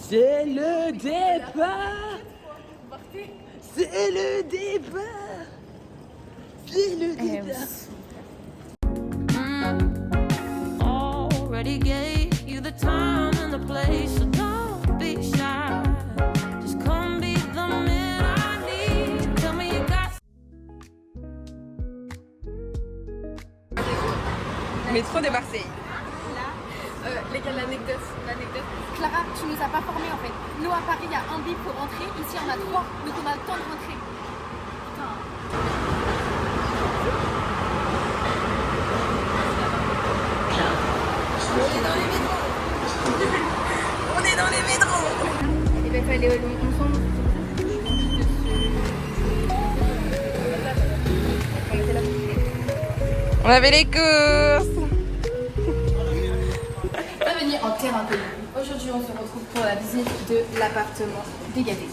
C'est le départ. C'est le départ. C'est le départ. Already gave you the time and the place, so don't be shy. Just come be the man I need. Tell me you got. Métro de Marseille. Les gars, l'anecdote. Clara, tu nous as pas formés en fait. Nous à Paris, il y a un bip pour rentrer. Ici, on a 3, donc on a le temps de rentrer. On est dans les métros. Il va falloir aller ensemble. On avait les courses. Bienvenue en terre inconnue. Aujourd'hui, on se retrouve pour la visite de l'appartement dégagé.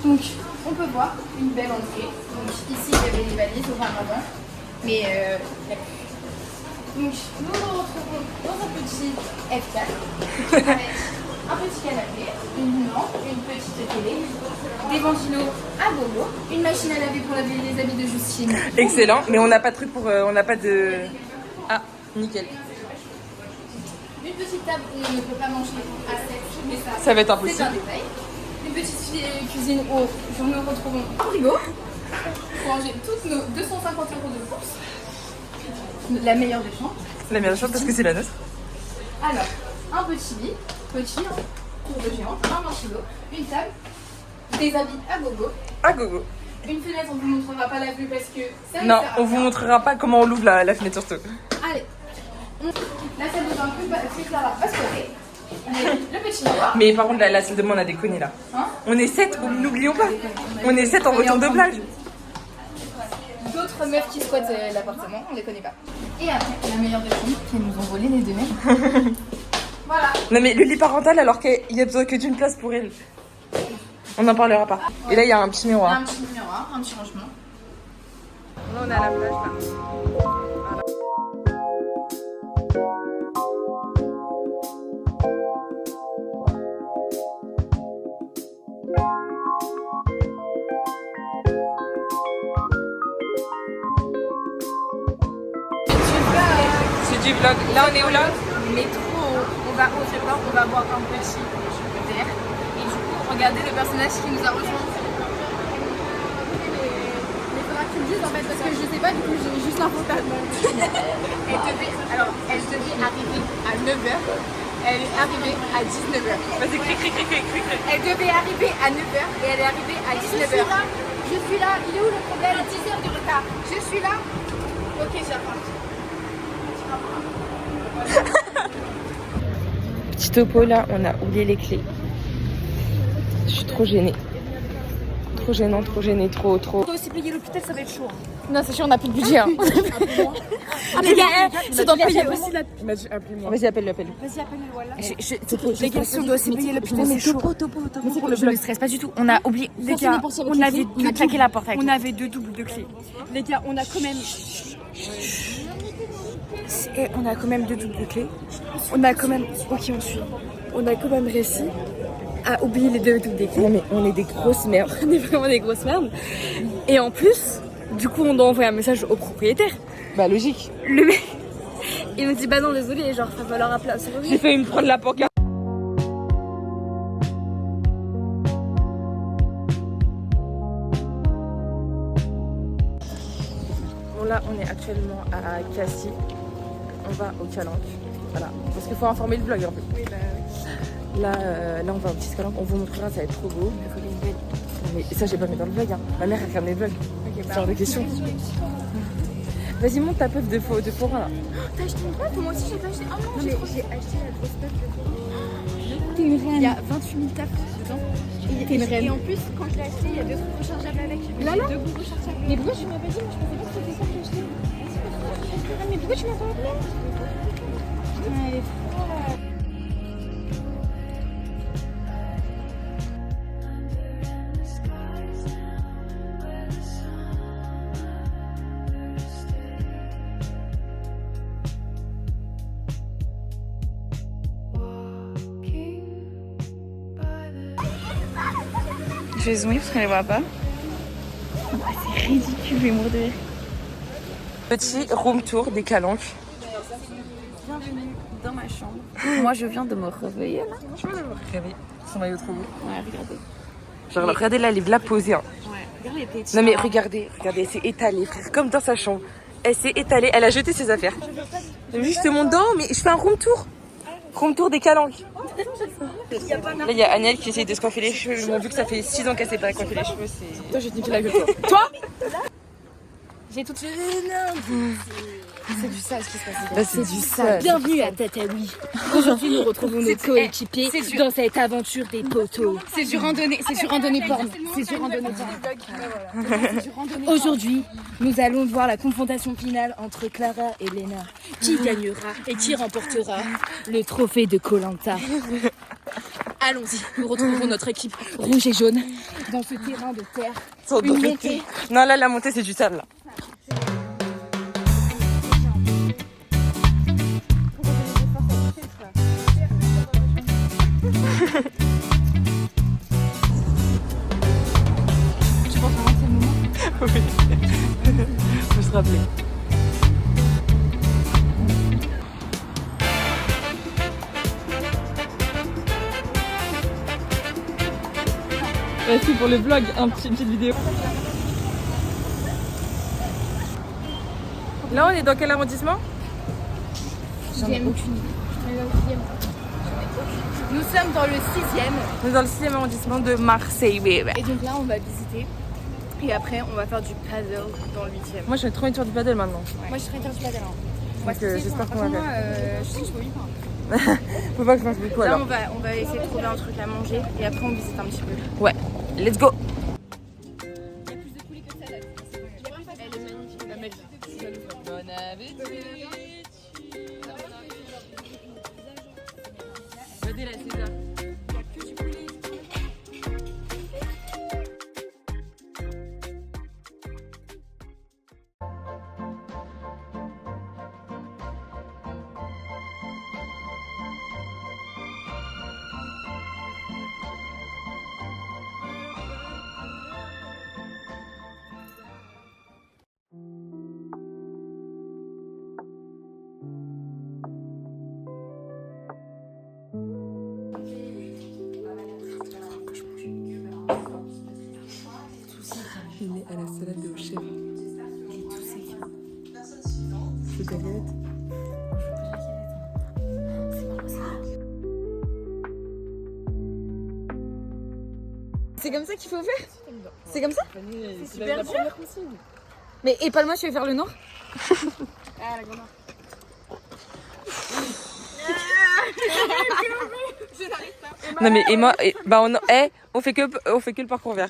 Donc, on peut voir une belle entrée. Donc, ici, il y avait les valises au avant. Mais, il n'y a plus. Donc, nous nous retrouvons dans un petit F4 avec un petit canapé, une lampe, une petite télé, des ventilos à gogo, une machine à laver pour laver les habits de Justine. Excellent, mais on n'a pas de truc pour... on n'a pas de... Ah, nickel. Une petite table où on ne peut pas manger à 7, mais Ça va être c'est impossible. un détail. Une petite cuisine où nous nous retrouvons un frigo pour manger toutes nos 250 € de courses. La meilleure des chambres. C'est la meilleure chose parce que c'est la nôtre. Alors, un petit lit, petit, tour de géant, un ventilo, une table, des habits à gogo, Ah, gogo. une fenêtre, on ne vous montrera pas la vue parce que ça ne Non, sert à on vous rien. montrera pas comment on l'ouvre la fenêtre surtout. Allez, la salle de bain plus Clara va se poser. Le petit miroir. Mais par contre, la salle de bain, on a déconné là. Hein, On est 7, n'oublions pas. On est 7 en retour de plage. d'autres meufs qui squattent l'appartement, on les connaît pas. Et après, la meilleure des chambres, qui nous ont volé les deux. Voilà. Non mais le lit parental alors qu'il y a besoin que d'une place pour elle. On n'en parlera pas. Et là, il y a un petit miroir. Un petit miroir, un petit rangement. Là, on est à la plage là. C'est du vlog. Là, on est où là? Métro, on va au départ, on va boire un petit verre. Et du coup, regardez le personnage qui nous a rejoint. Mais faudra que tu me dises en fait, parce que je sais pas, du coup, j'ai juste l'info elle devait arriver à 9h. Elle est arrivée à 19h. Vas-y, cri. Elle devait arriver à 9h et elle est arrivée à 19h. Je suis là, il est où le problème? 10 heures de retard. Je suis là. Ok, j'apprends. Petit topo là, on a oublié les clés. Je suis trop gênée. Trop gênant, trop gênée, trop. On doit aussi payer l'hôpital, ça va être chaud. Non, c'est sûr, on n'a plus de budget. Hein. Les gars, ça doit payer aussi la. Vas-y, appelle-le. Vas-y, appelle-le, voilà. Les gars, si on doit aussi payer l'hôpital, c'est chaud. Mais je ne stresse pas du tout. On a oublié. Les gars, on a claqué la porte avec. on avait 2 doubles de clés. Les gars, on a quand même... On a quand même 2 doubles de clés. On a quand même... Ok, on suit. On a quand même réussi à oublier les 2 doubles de clés. Non mais on est des grosses merdes. On est vraiment des grosses merdes. Et en plus, du coup, on doit envoyer un message au propriétaire. Bah logique. Le mec, il nous dit bah non, désolé, genre, ça va falloir appeler à ce J'ai failli me prendre la pancarte. Bon là, on est actuellement à Cassis. On va au Calanque. Voilà. Parce qu'il faut informer le vlog un peu. Oui, bah oui. Là, on va au petit Calanque. On vous montrera, ça va être trop beau. Mais ça, j'ai pas mis dans le vlog. Hein. Ma mère, elle regarde les vlogs. Ok, Genre de questions. Vas-y, monte ta puff de forain là. T'as acheté une boîte? Moi aussi, j'ai pas acheté. Ah non, Mais j'ai acheté la grosse pack de T'es une reine. Il y a 28 000 tapes dedans. T'es une reine. Et en plus, quand je l'ai acheté, il y a 2 trucs rechargeables avec. Là, là. 2 bouts rechargeables. Mais pourquoi tu m'as pas dit? Moi, je pensais pas que c'était ça que j'ai acheté. Mais pourquoi tu m'as pas appelé? Elle est folle. Walking by Je vais zoomer parce qu'on les voit pas. C'est ridicule, les mots de rire. Petit room tour des Calanques. Bienvenue dans ma chambre. Moi, je viens de me réveiller là. Je vais me réveiller. Son maillot trop beau. Ouais, regardez. Genre, regardez là, elle est là posée. Hein. Ouais, regarde les petits. Non mais regardez, elle s'est étalée, frère, comme dans sa chambre. Elle s'est étalée, elle a jeté ses affaires. Justement, non, mais je fais un room tour. Room tour des Calanques. Là, il y a Aniel qui essaye de se coiffer les cheveux. Ils m'ont vu que ça fait 6 ans qu'elle s'est pas coiffé les cheveux. Toi, je vais te niquer la gueule, toi. Toi J'ai tout C'est du sale ce qui se passe. Là, c'est du sale. Bienvenue à Tataoui. Aujourd'hui, nous retrouvons nos coéquipiers dans cette aventure des poteaux. C'est du randonnée porno. C'est du randonnée porno. Aujourd'hui, nous allons voir la confrontation finale entre Clara et Léna. Qui gagnera et qui remportera le trophée de Koh-Lanta. Allons-y, nous retrouvons notre équipe rouge et jaune dans ce terrain de terre. Une montée. Non, là, la montée, c'est du sable. Là. Tu penses vraiment que c'est le moment? Oui. Faut se rappeler. Merci pour le vlog, une petite vidéo. Là, on est dans quel arrondissement? J'en ai aucune idée. Nous sommes dans le 6e. On est dans le 6e arrondissement de Marseille. Et donc là, on va visiter. Et après, on va faire du paddle dans le 8e. Moi, je vais trop une tour du paddle maintenant. Moi, je serais bien du paddle. Donc, j'espère qu'on va faire. Je sais que je peux vite. Faut pas que je mange beaucoup Là, alors. on va essayer de trouver un truc à manger. Et après, on visite un petit peu. Ouais, let's go. Il y a plus de coulées que ça, là. Elle est magnifique. La mec, bon appétit. Regardez la César. Il est à la salade au chef. Il est tout sec. C'est ta galette. C'est comme ça qu'il faut faire? C'est comme ça? C'est super la première consigne. Mais et pas moi, je vais faire le nord. Ah, la grande. Non mais et moi, bah on fait que le parcours vert.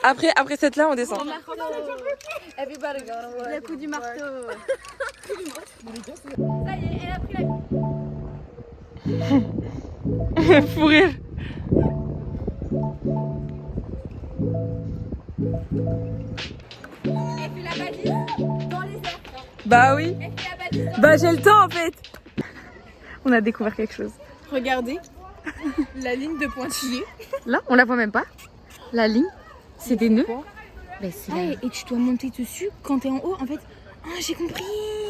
Après cette là on descend. Le coup du marteau. Ça y est, elle a pris la... Fou rire. Elle fait la balise dans les airs. Bah oui. Elle fait la balise dans Bah j'ai le temps en fait. On a découvert quelque chose. Regardez la ligne de pointillés. Là, on la voit même pas. La ligne, c'est des nœuds. Ben, c'est la... Et tu dois monter dessus quand t'es en haut. En fait, j'ai compris.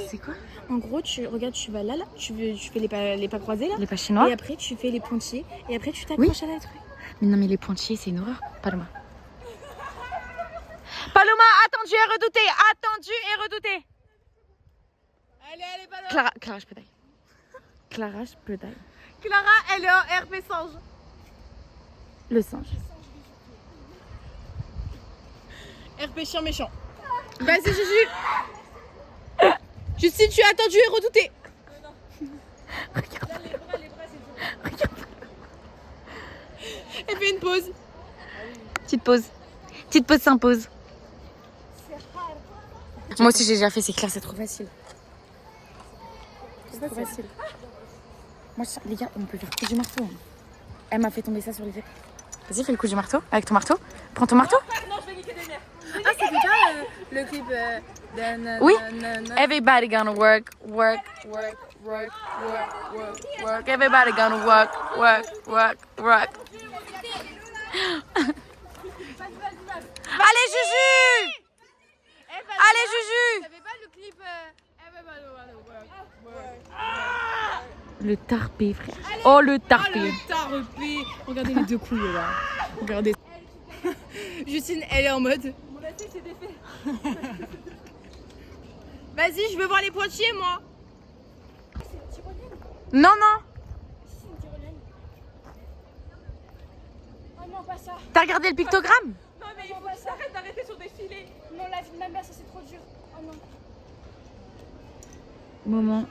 C'est quoi? En gros, tu fais les pas croisés là. Les pas chinois? Et après, tu fais les pointillés. Et après, tu t'accroches à la truc. Mais non, mais les pointillés, c'est une horreur. Paloma. Paloma, attendu et redouté. Attendu et redouté. Allez, pas Clara, je peux tailler. Clara, je peux tailler. Clara, elle est en RP singe. Le singe. RP chien méchant. Vas-y, Juju. Justine, tu as attendu et redouté. Regarde. Elle fait une pause. Petite pause. Petite pause s'impose. Moi aussi, j'ai déjà fait, c'est clair, c'est trop facile. C'est trop facile. Moi, les gars, on peut faire le coup du marteau. Hein. Elle m'a fait tomber ça sur les pieds. Vas-y, fais le coup du marteau. Avec ton marteau. Prends ton marteau. Ah, c'était pas le clip Oui. Everybody gonna work. Everybody gonna work. Allez, Juju! Allez, Juju! T'avais pas le clip Le tarpé, frère. Oh, le tarpé. tarpé. Regardez les deux couilles là. Regardez. Justine, elle est en mode. Mon lacet s'est défait. Vas-y, je veux voir les pointiers, moi. Non, non. Oh non, pas ça. T'as regardé le pictogramme? Non, mais il faut que t'arrêtes d'arrêter sur des filets. Non, la vie de ma mère, ça c'est trop dur. Oh non. Moment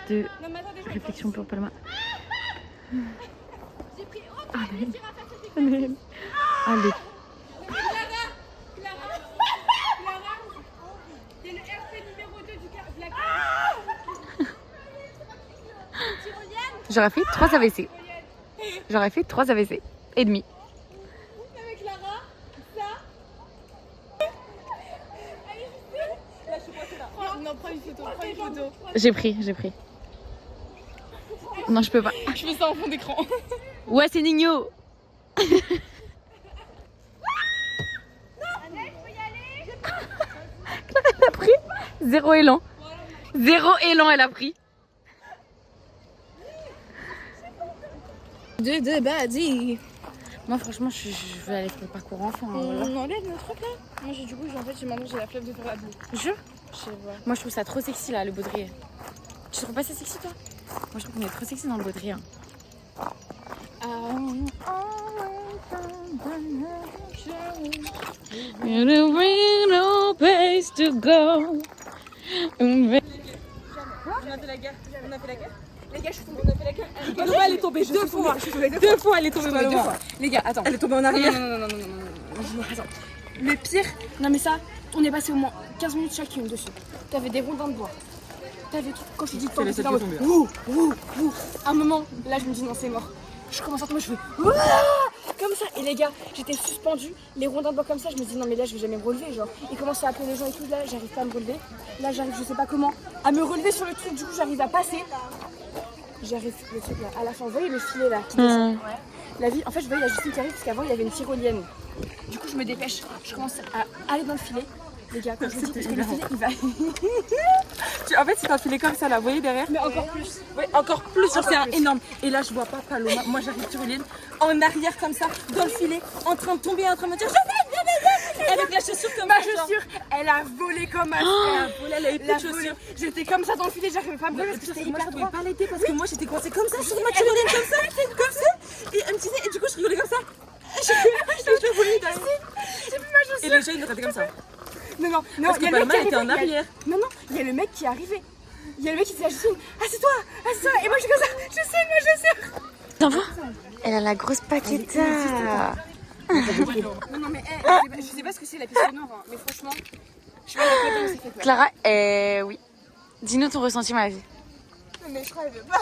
de Non, mais attends, déjà. réflexion pour Palma. J'ai pris aucun plaisir à faire cette exercice. Allez. Clara, c'est le RP numéro 2 de la tyrolienne. J'aurais fait 3 AVC. J'aurais fait 3 AVC. Et demi. Avec Clara, ça. Là, je suis passée là. Non, prends une photo, prends une photo. J'ai pris. Non, je peux pas. Je fais ça en fond d'écran. Ouais, c'est Nino. Elle a pris 0 élan. 0 élan, elle a pris. De badi. Moi, franchement, je vais aller faire le parcours enfant. Hein, voilà. On enlève notre truc là. Moi, j'ai maintenant j'ai la flemme de faire la boue. Jure. Je sais pas. Moi, je trouve ça trop sexy là, le baudrier. Tu trouves pas ça sexy, toi? Moi, je trouve qu'on est trop sexy dans le baudrier. Hein. No place to go. On a fait la guerre. Les gars, je suis tombée. On a fait la gueule. Non, elle est tombée. Deux fois. Deux fois, elle est tombée. Deux fois. Les gars, attends. Elle est tombée en arrière. Non. Attends. Le pire, non mais ça, on est passé au moins 15 minutes chacune dessus. T'avais des rondins de bois. T'avais tout. Quand je te dis que t'es en mode ouh. À un moment, là je me dis non, c'est mort. Je commence à tomber, je fais ouah comme ça. Et les gars, j'étais suspendue, les rondins de bois comme ça. Je me dis non, mais là je vais jamais me relever. Genre, ils commencent à appeler les gens et tout. Là, j'arrive pas à me relever. Là, j'arrive, je sais pas comment, à me relever sur le truc. Du coup, j'arrive à passer. J'arrive le truc là. À la fin, vous voyez le filet là qui descend. La vie, en fait, je voyais la Justine qui arrive parce qu'avant il y avait une tyrolienne. Du coup, je me dépêche. Je commence à aller dans le filet. Les gars, quand je vous dis, parce que le filet il va. En fait, c'est un filet comme ça là, vous voyez derrière? Mais encore plus. Oui, encore plus, c'est un énorme. Et là, je vois pas Paloma. Moi, j'arrive sur l'île, en arrière comme ça, dans le filet, en train de tomber, en train de me dire je vais. Avec la chaussure comme Ma ça, genre. chaussure, elle a volé comme un. Elle avait plus de chaussures. J'étais comme ça dans le filet, j'arrivais pas à me relever parce que c'était Moi, je hyper pouvais droit. pas l'aider parce que moi, j'étais coincée comme ça sur ma tyrolienne, comme ça. Et elle me disait, et du coup, je rigolais comme ça. Je le voyais derrière. Et les gens, ils nous regardaient comme ça. Non, Parce il y que a le mec Paloma qui était en arrivait, arrière. Non, il y a le mec qui est arrivé. Il y a le mec qui dit à Justine, ah c'est toi. Et moi je suis comme ça, je sais. T'en vois? Elle a la grosse paqueta. Non, mais je sais pas ce que c'est la piste nord, hein, mais franchement, je sais pas comment c'est fait. Clara, oui. Dis-nous ton ressenti, ma vie. Mais je crois qu'elle veut pas.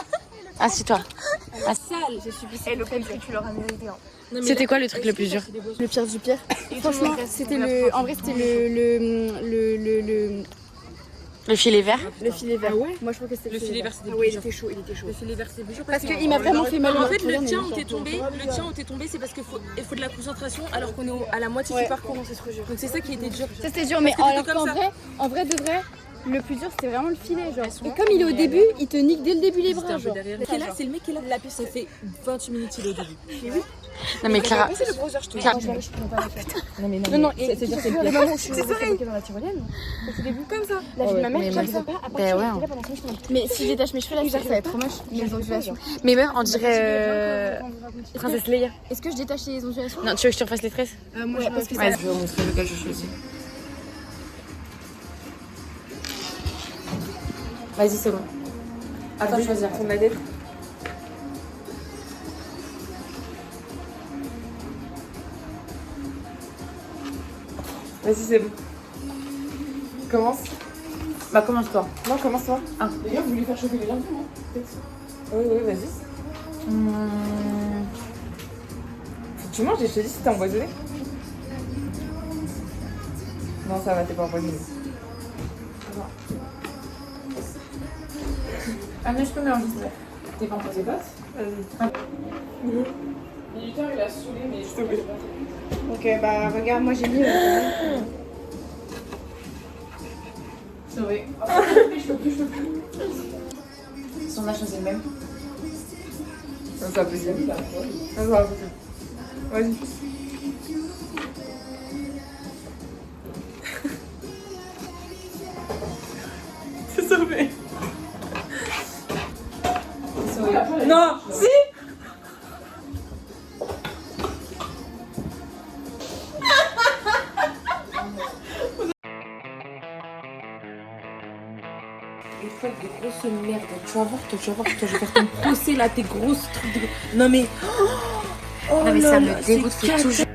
Assis-toi. Sale, je suis pissée. Et le prix que tu leur as mérité. Hein. C'était quoi le truc le plus dur? Le pire du pire. Franchement, c'était le. En vrai, c'était Le filet vert? le filet vert. Ah ouais? Moi, je crois que c'était Le filet vert, c'était Ah ouais, il était chaud, Le filet vert, c'était plus chaud Parce qu'il m'a vraiment fait mal. En fait, le tien où t'es tombé, c'est parce qu'il faut de la concentration alors qu'on est à la moitié du parcours. c'est trop dur. Donc c'est ça qui était dur. Ça c'était dur, mais Parce que alors t'étais qu'en comme ça. vrai, le plus dur c'était vraiment le filet. Genre. Et comme il est au début, il te nique dès le début les bras. Genre. Et là, c'est le mec qui est là. La piste, ça fait 28 minutes il est au début. Non mais Clara, C'est le browser, je te Clara. Non, et c'est le moment où je suis bloquée dans la tyrolienne. Au début, comme ça. La vie de ma mère, comme ça. Ben ouais. Mais si je détache mes cheveux là, ça va être trop moche. Les ondulations. Mais meuf, on dirait Princesse Leia. Est-ce que je détache les ondulations? Non, tu veux que je te refasse les tresses? Moi, je pense que Vas-y, je vais vous montrer lequel je choisis. Vas-y, c'est bon. Attends, je choisis. On a des. Vas-y, c'est bon. Commence. Bah, commence-toi. Non, commence toi. Ah. D'ailleurs, vous voulez faire chauffer les jambes, non? Oui, vas-y. Faut que tu manges et je te dis si t'es empoisonné. Non, ça va, t'es pas empoisonné. Ah, mais je peux mélanger ça. T'es pas empoisonné, Vas-y. Militaire, il a saoulé, mais S'il te plaît. Ok, bah regarde, moi j'ai mis. C'est vrai. Je peux plus. Si on a choisi le même. C'est pas possible. C'est pas possible. Vas-y. C'est sauvé. Non, si. Des fois, des grosses merdes. Tu vas voir, toi, je vais faire ton procès là, tes grosses trucs de... Non mais... Oh Non mais là ça là, me dégoûte, c'est c'est toujours...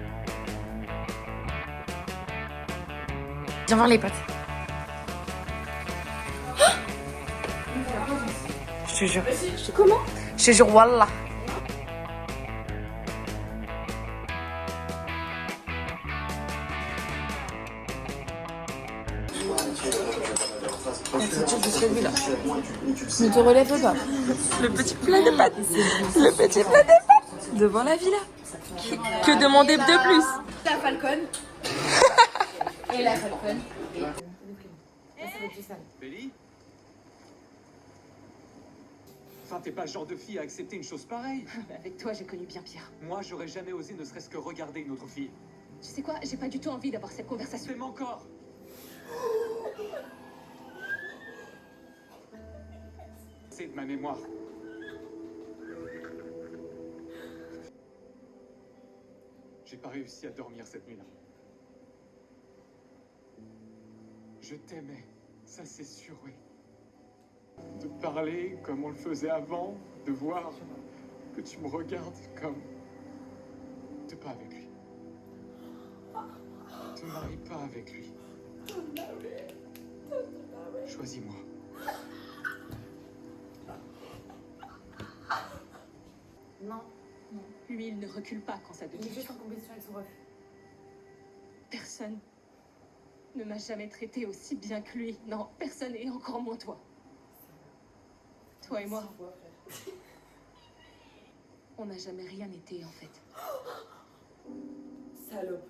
Viens voir les potes. Je te jure. Comment? Je te jure, wallah. C'est dur de se lever là. Ne te relève pas. Le petit plat de pâtes. Le petit plat de pâtes. Devant la villa. Que demander de plus? La Falcon. Et la Falcon. Bélie? Enfin, t'es pas le genre de fille à accepter une chose pareille. Avec toi, j'ai connu bien pire. Moi, j'aurais jamais osé ne serait-ce que regarder une autre fille. Tu sais quoi, j'ai pas du tout envie d'avoir cette conversation. Même encore. C'est de ma mémoire. J'ai pas réussi à dormir cette nuit-là. Je t'aimais, ça c'est sûr, oui. De parler comme on le faisait avant, de voir que tu me regardes comme... T'es pas avec lui. Te marie pas avec lui. Choisis-moi. Non. Lui, il ne recule pas quand ça devient. juste en compétition avec son ref. Personne ne m'a jamais traité aussi bien que lui. Non, personne et encore moins toi. Toi et moi. On n'a jamais rien été en fait. Salope.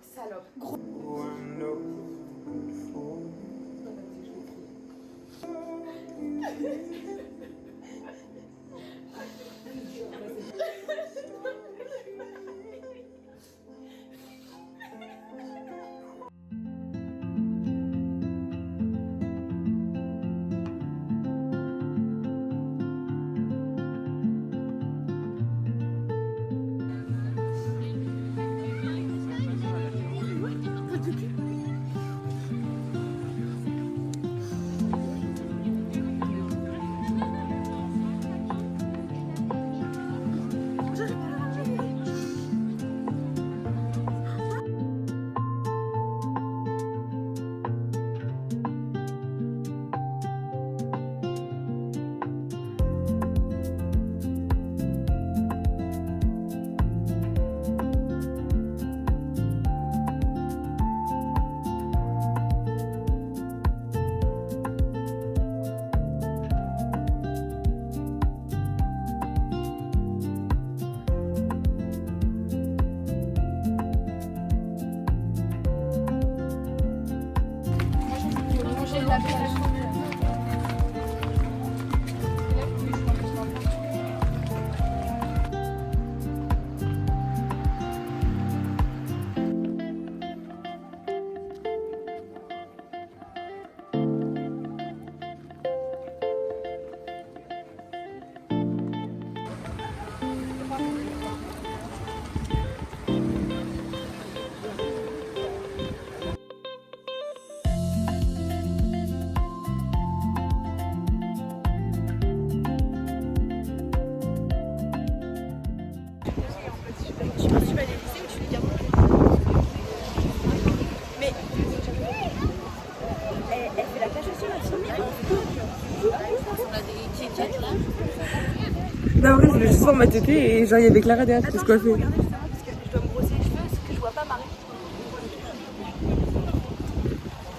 Non, en vrai, je voulais juste voir ma tétée et genre, il y avait Clara derrière qui se coiffait. Regardez justement, parce que je dois me brosser les cheveux, parce que je vois pas Marie.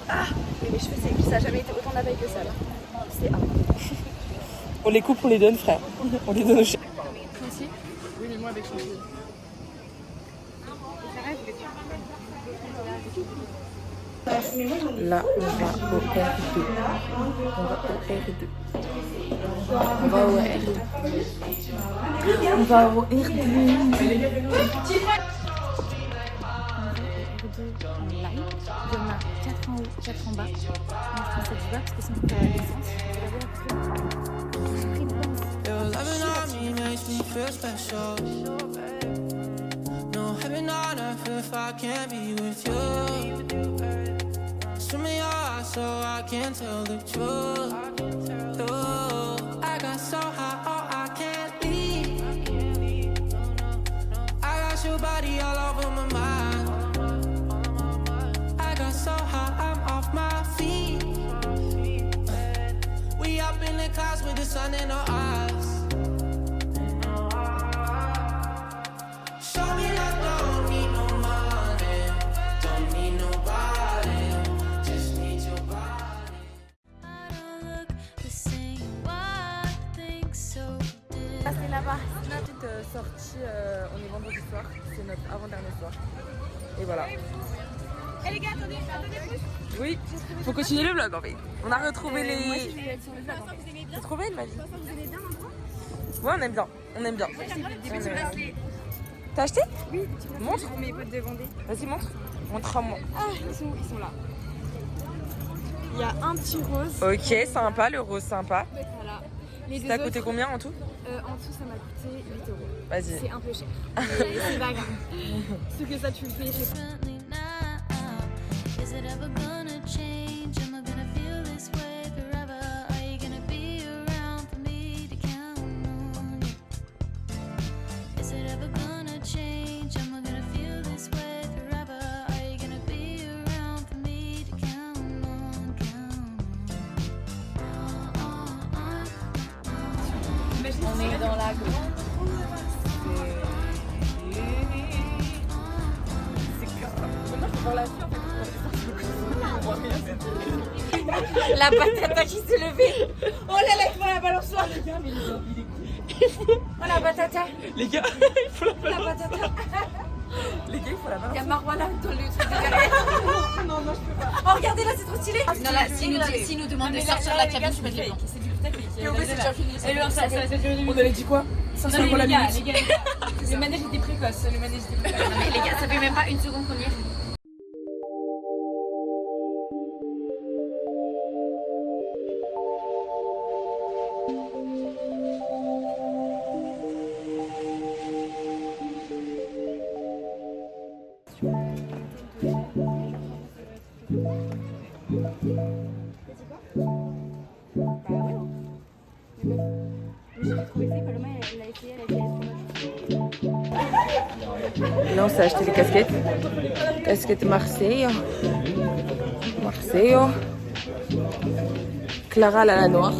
Ah, mais mes cheveux, ça a jamais été autant d'abeilles que ça là. C'est A. On les coupe, on les donne, frère. On les donne au chien. Toi aussi? Oui, mais moi avec chantilly. Là, on va au R2. On va au R2. On va au R2. On va au R2. Il y en a 4 en haut, 4 en bas. On prend cette du bas parce que sinon c'est la descente. Your loving on me makes me feel special. No heaven on earth if I can't be with you. Swim in your eyes so I can tell the truth. Ooh, I got so high, oh I can't leave. I got your body all over my mind. I got so high, I'm off my feet. We up in the clouds with the sun in our eyes. Show me I don't need no money, don't need nobody, just need your body. I don't look the same, why think so different? Ah, c'est là-bas. C'est notre petite sortie. On est vendredi soir. C'est notre avant-dernier soir. Et voilà. Eh les gars, attendez. Oui, faut continuer le vlog en fait. On a retrouvé Moi, les. je vais être sur le vlog. En fait. T'as trouvé une magie? Vous aimez bien l'endroit? Ouais, on aime bien. On aime bien. Des petits bracelets. T'as acheté? Oui, des petits bracelets Montre. pour mes potes de Vendée. Vas-y, montre. Montre-moi. Ah, ils sont là. Il y a un petit rose. Ok, sympa, le rose sympa. Voilà. Les deux Ça a coûté autres, combien en tout? en tout, ça m'a coûté 8 euros. Vas-y. C'est un peu cher. Mais c'est pas grave. Ce que ça, tu le payes chez toi. Differently now. Is it ever gonna change? Am I gonna feel this way forever? Are you gonna be around for me to count on? Is it ever gonna change? Am I gonna feel this way forever? Are you gonna be around for me to count on? On est dans la grande. La batata qui s'est levée. Oh là là, il faut la balançoire, les gars. Mais il est fou. Oh la batata. Les gars, il faut la La balance. batata. Les gars, il faut la Il balance. y a Marwa là dans le truc de derrière. Non, je peux pas. Oh, regardez là, c'est trop stylé. Non, là, s'il nous demande de sortir de la cabine, je mets les blancs. C'est du spectacle. C'est déjà fini. Et le ça, On avait dit quoi? Non, mais les gars, le manège était précoce. Le manège était précoce. Non mais les gars, ça fait même pas une seconde qu'on y est. Là, on s'est acheté des casquettes. Casquette Marseille. Marseille. Clara, elle a la noire.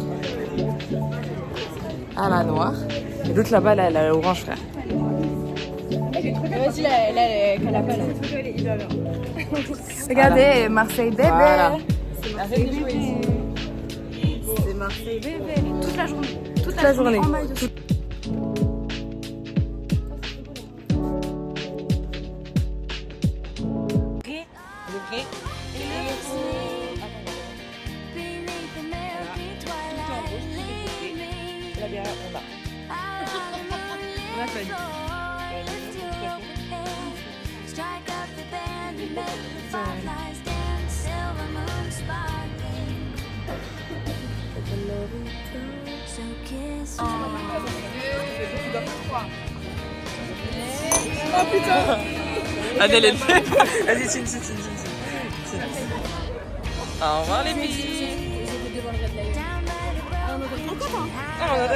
Ah, la noire. Et l'autre là-bas, elle a l'orange, frère. Vas-y, là, elle a pas là. Regardez, Marseille bébé. Voilà. C'est Marseille bébé. C'est Marseille bébé. Toute la journée. Toute la journée. En maille de foot. Beneath the milky twilight, leave me. Là derrière, on a. On a fait. Strike up the band and make the fireflies dance. Silver moon sparkling. So kiss Adèle, elle fait. Vas-y, chine. Au revoir les filles. down by the road. Ah, on a